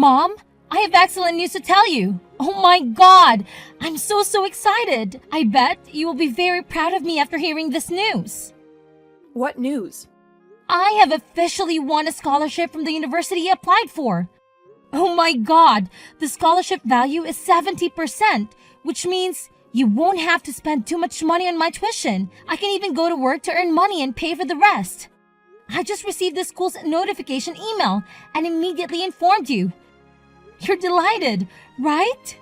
Mom, I have excellent news to tell you. Oh my God, I'm so excited. I bet you will be very proud of me after hearing this news. What news? I have officially won a scholarship from the university I applied for. Oh my God, the scholarship value is 70%, which means you won't have to spend too much money on my tuition. I can even go to work to earn money and pay for the rest. I just received the school's notification email and immediately informed you. You're delighted, right?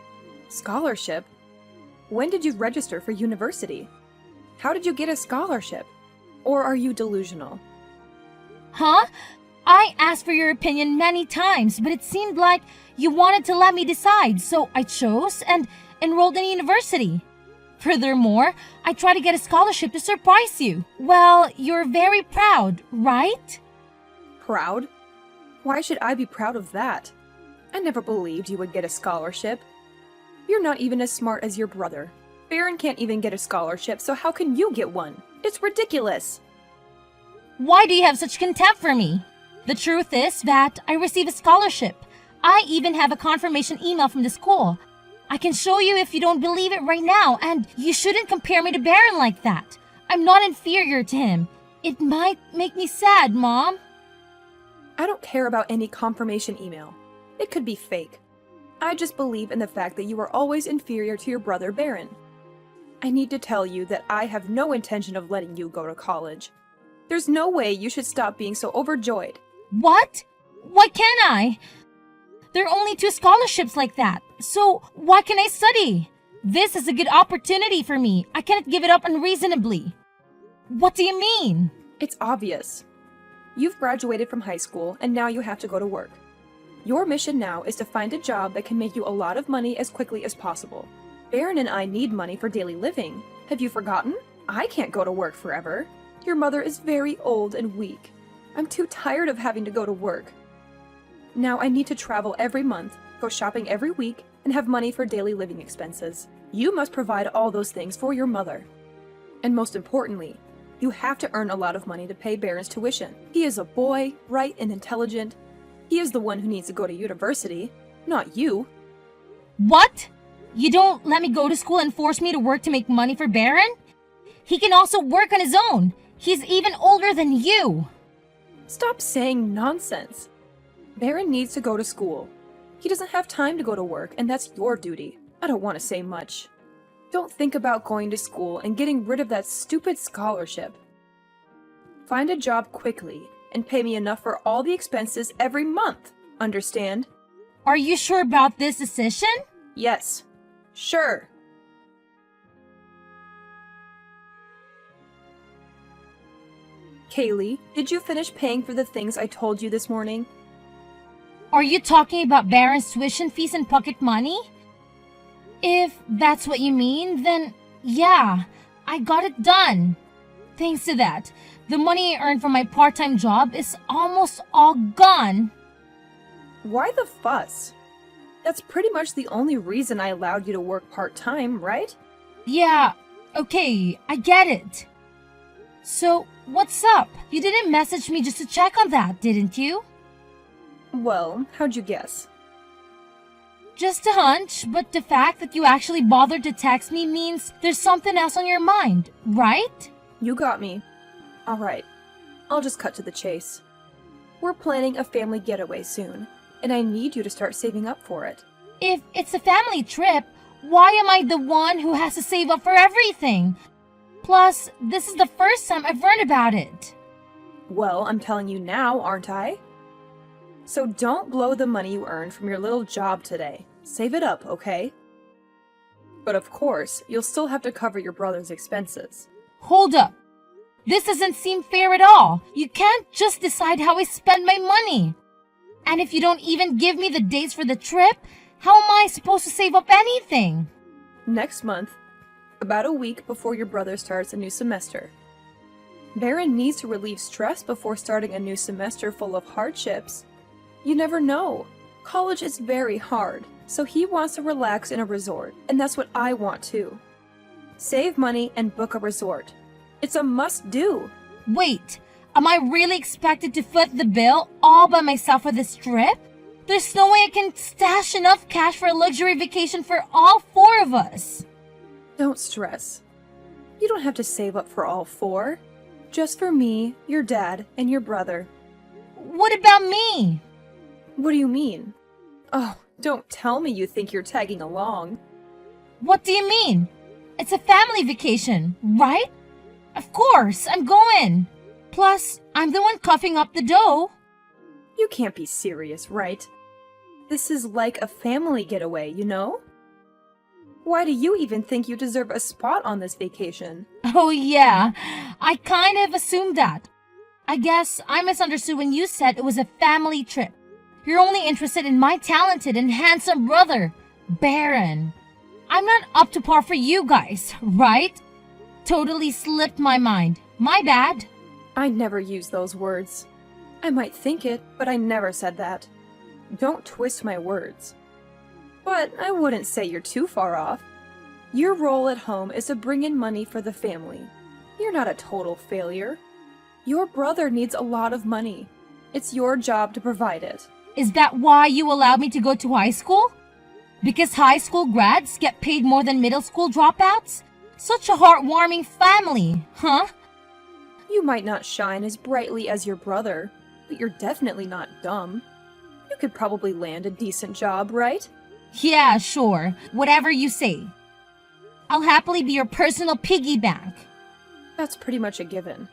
Scholarship? When did you register for university? How did you get a scholarship? Or are you delusional? Huh? I asked for your opinion many times, but it seemed like you wanted to let me decide, so I chose and enrolled in university. Furthermore, I tried to get a scholarship to surprise you. Well, you're very proud, right? Proud? Why should I be proud of that? I never believed you would get a scholarship. You're not even as smart as your brother. Baron can't even get a scholarship, so how can you get one? It's ridiculous. Why do you have such contempt for me? The truth is that I received a scholarship. I even have a confirmation email from the school. I can show you if you don't believe it right now, and you shouldn't compare me to Baron like that. I'm not inferior to him. It might make me sad, Mom. I don't care about any confirmation email. It could be fake. I just believe in the fact that you are always inferior to your brother Baron. I need to tell you that I have no intention of letting you go to college. There's no way you should stop being so overjoyed. What? Why can't I? There are only 2 scholarships like that, so why can I study? This is a good opportunity for me. I cannot give it up unreasonably. What do you mean? It's obvious. You've graduated from high school and now you have to go to work. Your mission now is to find a job that can make you a lot of money as quickly as possible. Baron and I need money for daily living. Have you forgotten? I can't go to work forever. Your mother is very old and weak. I'm too tired of having to go to work. Now I need to travel every month, go shopping every week, and have money for daily living expenses. You must provide all those things for your mother. And most importantly, you have to earn a lot of money to pay Baron's tuition. He is a boy, bright and intelligent. He is the one who needs to go to university, not you. What? You don't let me go to school and force me to work to make money for Baron? He can also work on his own. He's even older than you. Stop saying nonsense. Baron needs to go to school. He doesn't have time to go to work, and that's your duty. I don't want to say much. Don't think about going to school and getting rid of that stupid scholarship. Find a job quickly and pay me enough for all the expenses every month. Understand? Are you sure about this decision? Yes. Sure. Kaylee, did you finish paying for the things I told you this morning? Are you talking about Baron's tuition fees and pocket money? If that's what you mean, then yeah, I got it done. Thanks to that, the money I earned from my part-time job is almost all gone. Why the fuss? That's pretty much the only reason I allowed you to work part-time, right? Yeah, okay, I get it. So, what's up? You didn't message me just to check on that, didn't you? Well, how'd you guess? Just a hunch, but the fact that you actually bothered to text me means there's something else on your mind, right? You got me. Alright, I'll just cut to the chase. We're planning a family getaway soon, and I need you to start saving up for it. If it's a family trip, why am I the one who has to save up for everything? Plus, this is the first time I've learned about it. Well, I'm telling you now, aren't I? So don't blow the money you earned from your little job today. Save it up, okay? But of course, you'll still have to cover your brother's expenses. Hold up. This doesn't seem fair at all. You can't just decide how I spend my money. And if you don't even give me the dates for the trip, how am I supposed to save up anything? Next month, about a week before your brother starts a new semester. Baron needs to relieve stress before starting a new semester full of hardships. You never know. College is very hard, so he wants to relax in a resort, and that's what I want too. Save money and book a resort. It's a must-do. Wait, am I really expected to foot the bill all by myself for this trip? There's no way I can stash enough cash for a luxury vacation for all 4 of us. Don't stress. You don't have to save up for all 4. Just for me, your dad, and your brother. What about me? What do you mean? Oh, don't tell me you think you're tagging along. What do you mean? It's a family vacation, right? Of course, I'm going. Plus, I'm the one coughing up the dough. You can't be serious, right? This is like a family getaway, you know? Why do you even think you deserve a spot on this vacation? Oh yeah, I kind of assumed that. I guess I misunderstood when you said it was a family trip. You're only interested in my talented and handsome brother, Baron. I'm not up to par for you guys, right? Totally slipped my mind. My bad. I never use those words. I might think it, but I never said that. Don't twist my words. But I wouldn't say you're too far off. Your role at home is to bring in money for the family. You're not a total failure. Your brother needs a lot of money. It's your job to provide it. Is that why you allowed me to go to high school? Because high school grads get paid more than middle school dropouts? Such a heartwarming family, huh? You might not shine as brightly as your brother, but you're definitely not dumb. You could probably land a decent job, right? Yeah, sure. Whatever you say. I'll happily be your personal piggy bank. That's pretty much a given.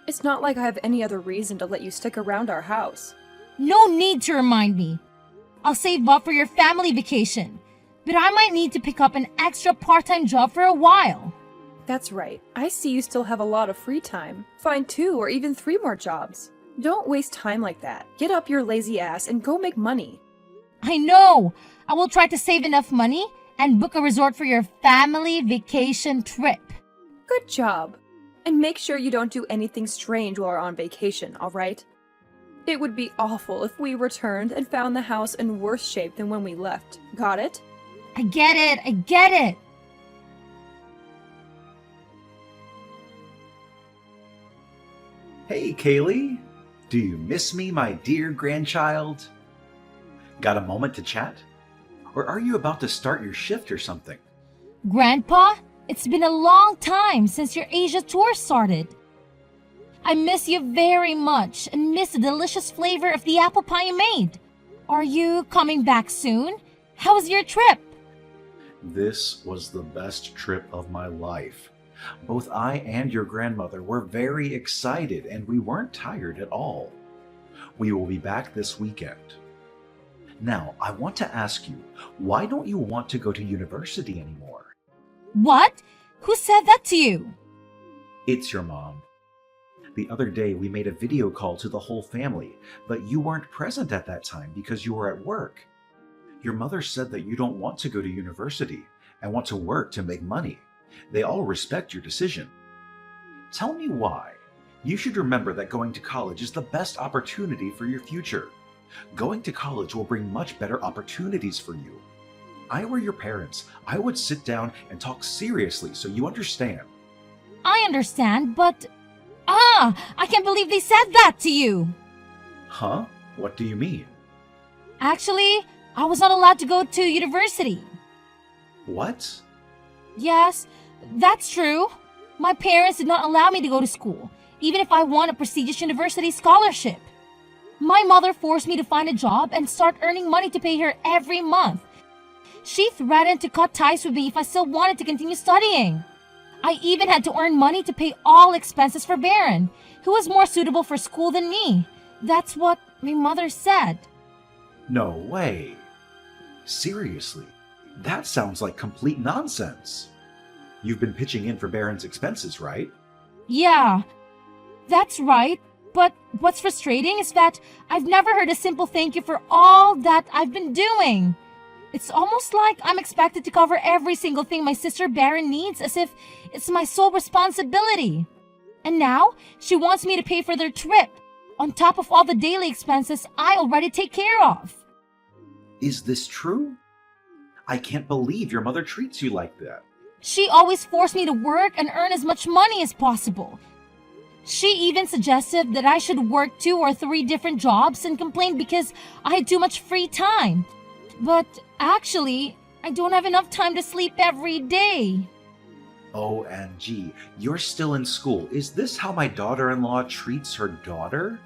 It's not like I have any other reason to let you stick around our house. No need to remind me. I'll save up for your family vacation. But I might need to pick up an extra part-time job for a while. That's right. I see you still have a lot of free time. Find 2 or even 3 more jobs. Don't waste time like that. Get up your lazy ass and go make money. I know. I will try to save enough money and book a resort for your family vacation trip. Good job. And make sure you don't do anything strange while we're on vacation, alright? It would be awful if we returned and found the house in worse shape than when we left. Got it? I get it. I get it. Hey, Kaylee. Do you miss me, my dear grandchild? Got a moment to chat? Or are you about to start your shift or something? Grandpa, it's been a long time since your Asia tour started. I miss you very much and miss the delicious flavor of the apple pie you made. Are you coming back soon? How was your trip? This was the best trip of my life. Both I and your grandmother were very excited and we weren't tired at all. We will be back this weekend. Now, I want to ask you, why don't you want to go to university anymore? What? Who said that to you? It's your mom. The other day we made a video call to the whole family, but you weren't present at that time because you were at work. Your mother said that you don't want to go to university and want to work to make money. They all respect your decision. Tell me why. You should remember that going to college is the best opportunity for your future. Going to college will bring much better opportunities for you. I were your parents, I would sit down and talk seriously so you understand. I understand, but... I can't believe they said that to you! Huh? What do you mean? Actually, I was not allowed to go to university. What? Yes, that's true. My parents did not allow me to go to school, even if I won a prestigious university scholarship. My mother forced me to find a job and start earning money to pay her every month. She threatened to cut ties with me if I still wanted to continue studying. I even had to earn money to pay all expenses for Baron, who was more suitable for school than me. That's what my mother said. No way. Seriously, that sounds like complete nonsense. You've been pitching in for Baron's expenses, right? Yeah, that's right. But what's frustrating is that I've never heard a simple thank you for all that I've been doing. It's almost like I'm expected to cover every single thing my sister Baron needs as if it's my sole responsibility. And now she wants me to pay for their trip, on top of all the daily expenses I already take care of. Is this true? I can't believe your mother treats you like that. She always forced me to work and earn as much money as possible. She even suggested that I should work 2 or 3 different jobs and complained because I had too much free time. But actually, I don't have enough time to sleep every day. OMG, you're still in school. Is this how my daughter-in-law treats her daughter?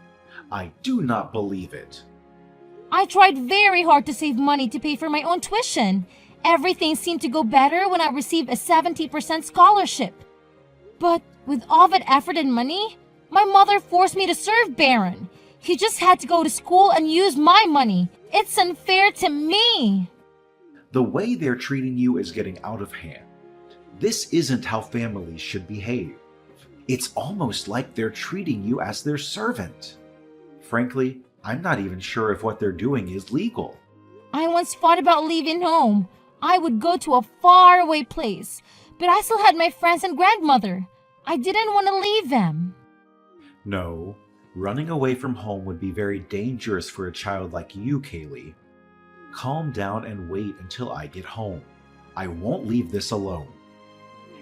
I do not believe it. I tried very hard to save money to pay for my own tuition. Everything seemed to go better when I received a 70% scholarship. But with all that effort and money, my mother forced me to serve Baron. He just had to go to school and use my money. It's unfair to me. The way they're treating you is getting out of hand. This isn't how families should behave. It's almost like they're treating you as their servant. Frankly, I'm not even sure if what they're doing is legal. I once thought about leaving home. I would go to a faraway place, but I still had my friends and grandmother. I didn't want to leave them. No, running away from home would be very dangerous for a child like you, Kaylee. Calm down and wait until I get home. I won't leave this alone.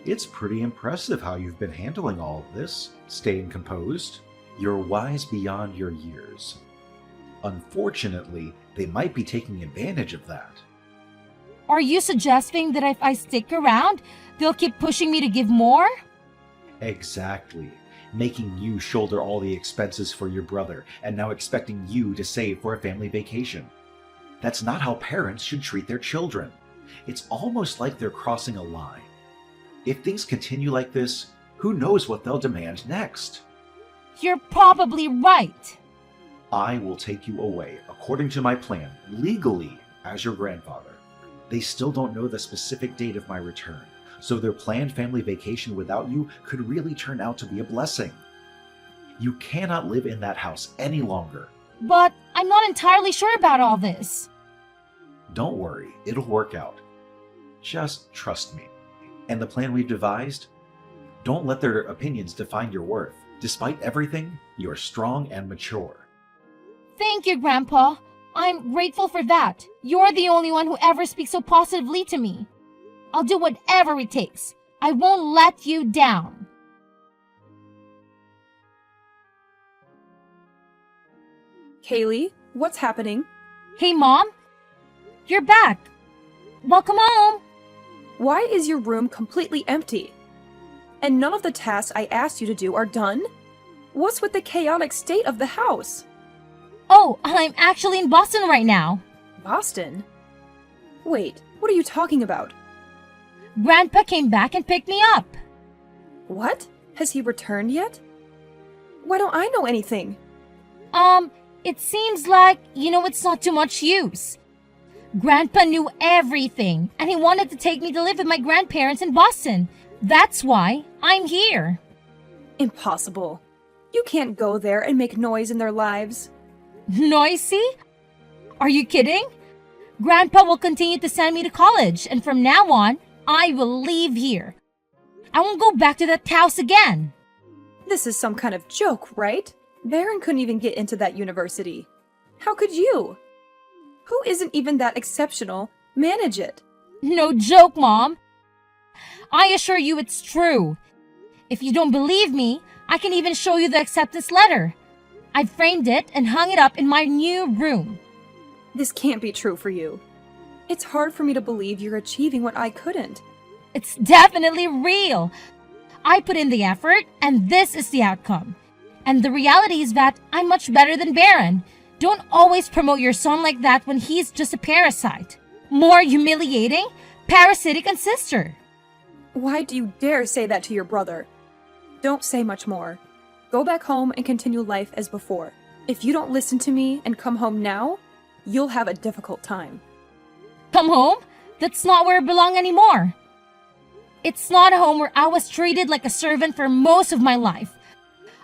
It's pretty impressive how you've been handling all of this, staying composed. You're wise beyond your years. Unfortunately, they might be taking advantage of that. Are you suggesting that if I stick around, they'll keep pushing me to give more? Exactly. Making you shoulder all the expenses for your brother and now expecting you to save for a family vacation. That's not how parents should treat their children. It's almost like they're crossing a line. If things continue like this, who knows what they'll demand next? You're probably right. I will take you away, according to my plan, legally, as your grandfather. They still don't know the specific date of my return, so their planned family vacation without you could really turn out to be a blessing. You cannot live in that house any longer. But I'm not entirely sure about all this. Don't worry, it'll work out. Just trust me. And the plan we've devised? Don't let their opinions define your worth. Despite everything, you're strong and mature. Thank you, Grandpa. I'm grateful for that. You're the only one who ever speaks so positively to me. I'll do whatever it takes. I won't let you down. Kaylee, what's happening? Hey, Mom. You're back. Welcome home. Why is your room completely empty? And none of the tasks I asked you to do are done? What's with the chaotic state of the house? Oh, I'm actually in Boston right now. Boston? Wait, what are you talking about? Grandpa came back and picked me up. What? Has he returned yet? Why don't I know anything? It seems like, it's not too much use. Grandpa knew everything, and he wanted to take me to live with my grandparents in Boston. That's why I'm here. Impossible. You can't go there and make noise in their lives. Noisy? Are you kidding? Grandpa will continue to send me to college, and from now on, I will leave here. I won't go back to that house again. This is some kind of joke, right? Baron couldn't even get into that university. How could you? Who isn't even that exceptional manage it? No joke, Mom. I assure you it's true. If you don't believe me, I can even show you the acceptance letter. I framed it and hung it up in my new room. This can't be true for you. It's hard for me to believe you're achieving what I couldn't. It's definitely real. I put in the effort, and this is the outcome. And the reality is that I'm much better than Baron. Don't always promote your son like that when he's just a parasite. More humiliating, parasitic and sister. Why do you dare say that to your brother? Don't say much more. Go back home and continue life as before. If you don't listen to me and come home now, you'll have a difficult time. Come home? That's not where I belong anymore. It's not a home where I was treated like a servant for most of my life.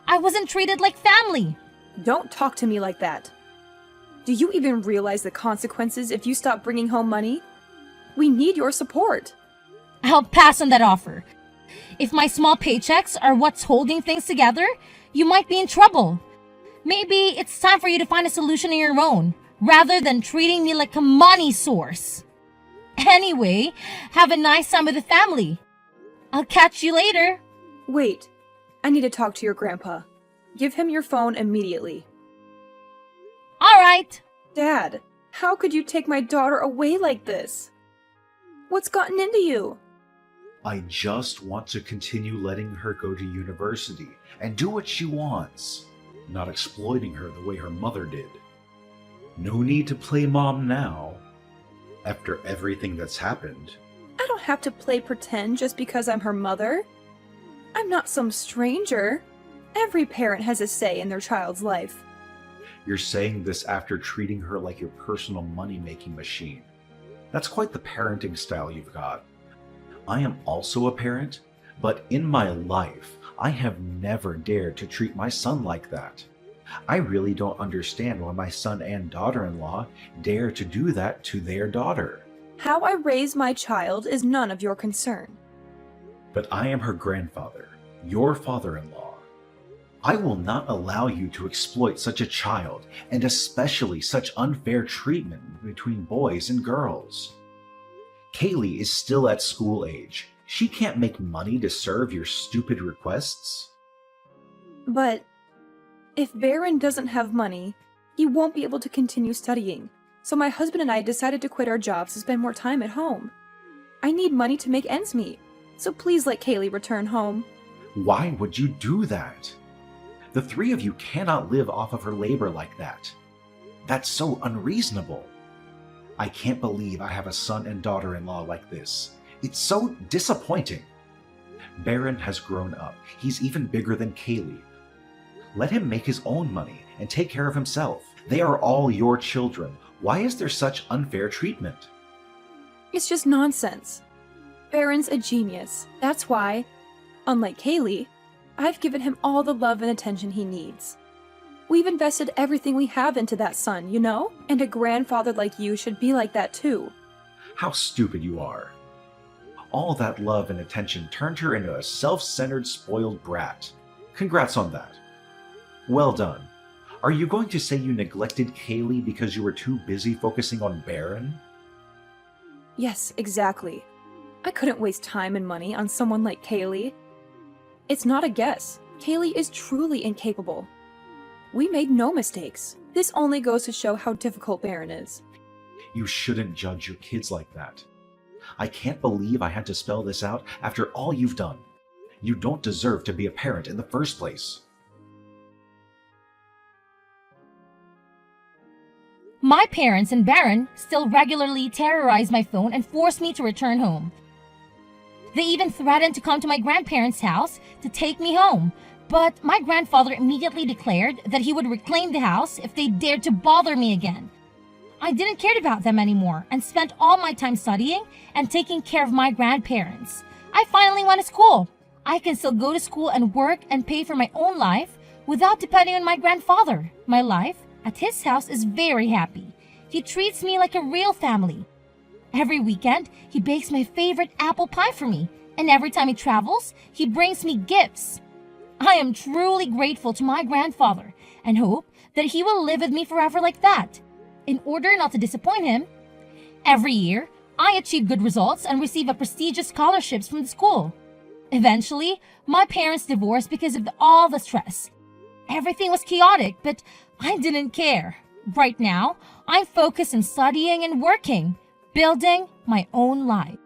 I wasn't treated like family. Don't talk to me like that. Do you even realize the consequences if you stop bringing home money? We need your support. I'll pass on that offer. If my small paychecks are what's holding things together, you might be in trouble. Maybe it's time for you to find a solution on your own, rather than treating me like a money source. Anyway, have a nice time with the family. I'll catch you later. Wait, I need to talk to your grandpa. Give him your phone immediately. All right. Dad, how could you take my daughter away like this? What's gotten into you? I just want to continue letting her go to university and do what she wants, not exploiting her the way her mother did. No need to play mom now. After everything that's happened, I don't have to play pretend just because I'm her mother. I'm not some stranger. Every parent has a say in their child's life. you're saying this after treating her like your personal money-making machine. That's quite the parenting style you've got. I am also a parent, but in my life, I have never dared to treat my son like that. I really don't understand why my son and daughter-in-law dare to do that to their daughter. How I raise my child is none of your concern. But I am her grandfather, your father-in-law. I will not allow you to exploit such a child, and especially such unfair treatment between boys and girls. Kaylee is still at school age. She can't make money to serve your stupid requests. But if Baron doesn't have money, he won't be able to continue studying. So my husband and I decided to quit our jobs to spend more time at home. I need money to make ends meet, so please let Kaylee return home. Why would you do that? The three of you cannot live off of her labor like that. That's so unreasonable. I can't believe I have a son and daughter-in-law like this. It's so disappointing. Baron has grown up. He's even bigger than Kaylee. Let him make his own money and take care of himself. They are all your children. Why is there such unfair treatment? It's just nonsense. Baron's a genius. That's why, unlike Kaylee, I've given him all the love and attention he needs. We've invested everything we have into that son, you know? And a grandfather like you should be like that too. How stupid you are. All that love and attention turned her into a self-centered, spoiled brat. Congrats on that. Well done. Are you going to say you neglected Kaylee because you were too busy focusing on Baron? Yes, exactly. I couldn't waste time and money on someone like Kaylee. It's not a guess. Kaylee is truly incapable. We made no mistakes. This only goes to show how difficult Baron is. You shouldn't judge your kids like that. I can't believe I had to spell this out after all you've done. You don't deserve to be a parent in the first place. My parents and Baron still regularly terrorize my phone and force me to return home. They even threatened to come to my grandparents' house to take me home, but my grandfather immediately declared that he would reclaim the house if they dared to bother me again. I didn't care about them anymore and spent all my time studying and taking care of my grandparents. I finally went to school. I can still go to school and work and pay for my own life without depending on my grandfather. My life at his house is very happy. He treats me like a real family. Every weekend, he bakes my favorite apple pie for me, and every time he travels, he brings me gifts. I am truly grateful to my grandfather and hope that he will live with me forever like that. In order not to disappoint him, every year, I achieve good results and receive a prestigious scholarships from the school. Eventually, my parents divorced because of all the stress. Everything was chaotic, but I didn't care. Right now, I'm focused on studying and working, building my own life.